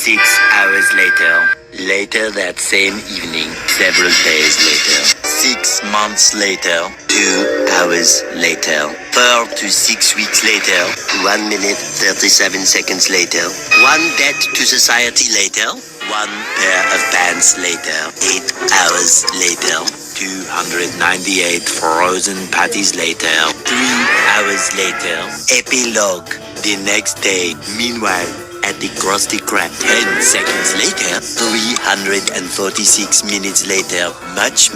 6 hours later. Later that same evening, several days later. 6 months later. 2 hours later. 4 to 6 weeks later. 1 minute 37 seconds later. 1 debt to society later. 1 pair of pants later. 8 hours later. 298 frozen patties later. 3 hours later. Epilogue. The next day. Meanwhile, at the Krusty Krab. 10 seconds later. 346 minutes later. Much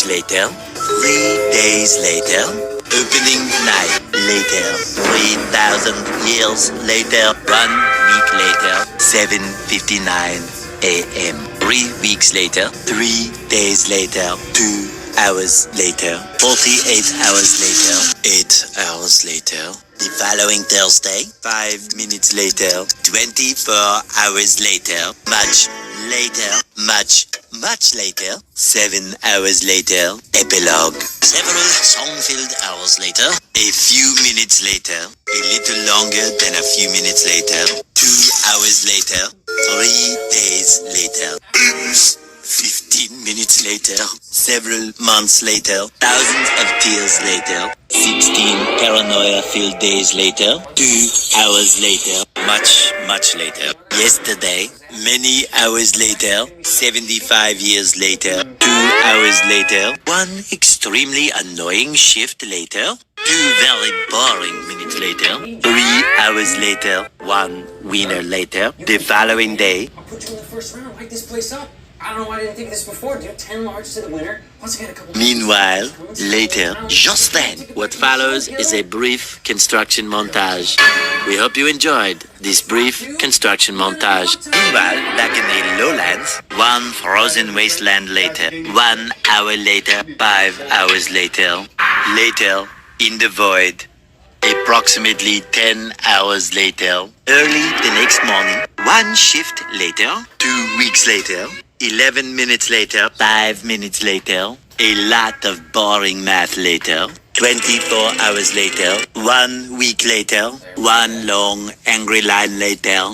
later. 3 days later. Opening night later. 3,000 years later. 1 week later. 7:59 a.m. 3 weeks later. 3 days later. 2 hours later. 48 hours later. 8 hours later. The following Thursday, 5 minutes later, 24 hours later, much later, 7 hours later, epilogue. Several song-filled hours later, a few minutes later, a little longer than a few minutes later, 2 hours later, 3 days later. 15 minutes later, several months later, thousands of tears later, 16 paranoia-filled days later, 2 hours later, much later. Yesterday, many hours later, 75 years later, 2 hours later, 1 extremely annoying shift later, 2 very boring minutes later, 3 hours later, 1 winner later, the following day. I'll put you in the first round, light this place up. I don't know why I didn't think of this before, dude. 10 large to the winner. Once I get a couple. Meanwhile, later, just then, what follows is a brief construction montage. We hope you enjoyed this brief construction montage. Meanwhile, back in the lowlands, 1 frozen wasteland later, 1 hour later, 5 hours later, later, in the void, approximately 10 hours later, early the next morning, 1 shift later, 2 weeks later, 11 minutes later, 5 minutes later, a lot of boring math later, 24 hours later, 1 week later, 1 long angry line later,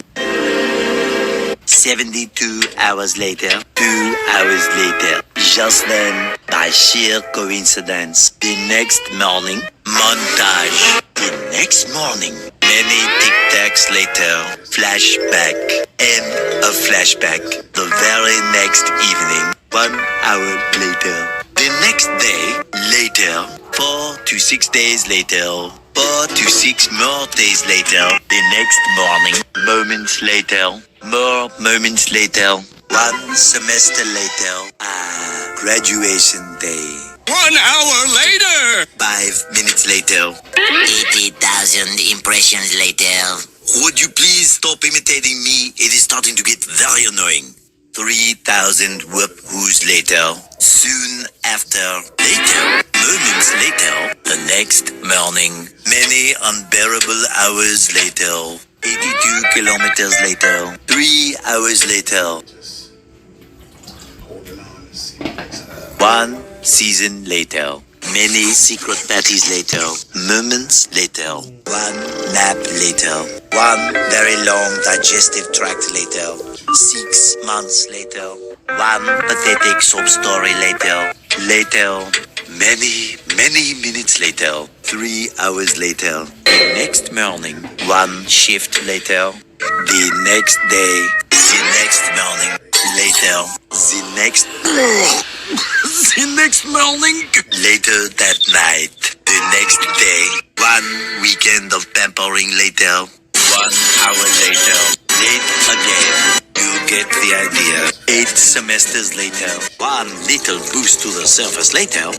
72 hours later, 2 hours later. Just then, by sheer coincidence, the next morning, montage. The next morning, many tic-tacs later, flashback, end of flashback. The very next evening, 1 hour later. The next day, later, 4 to 6 days later, 4 to 6 more days later. The next morning, moments later, more moments later, 1 semester later, graduation day. 1 hour later! 5 minutes later. 80,000 impressions later. Would you please stop imitating me? It is starting to get very annoying. 3,000 whoop-whoos later. Soon after. Later. Moments later. The next morning. Many unbearable hours later. 82 kilometers later. 3 hours later. 1 season later. Many secret parties later. Moments later. 1 nap later. 1 very long digestive tract later. 6 months later. 1 pathetic sob story later. Later. Many minutes later. 3 hours later. The next morning. 1 shift later. The next day. The next morning. Later. The next morning. Later that night. The next day. 1 weekend of pampering later. 1 hour later. Late again. You get the idea. 8 semesters later. 1 little boost to the surface later.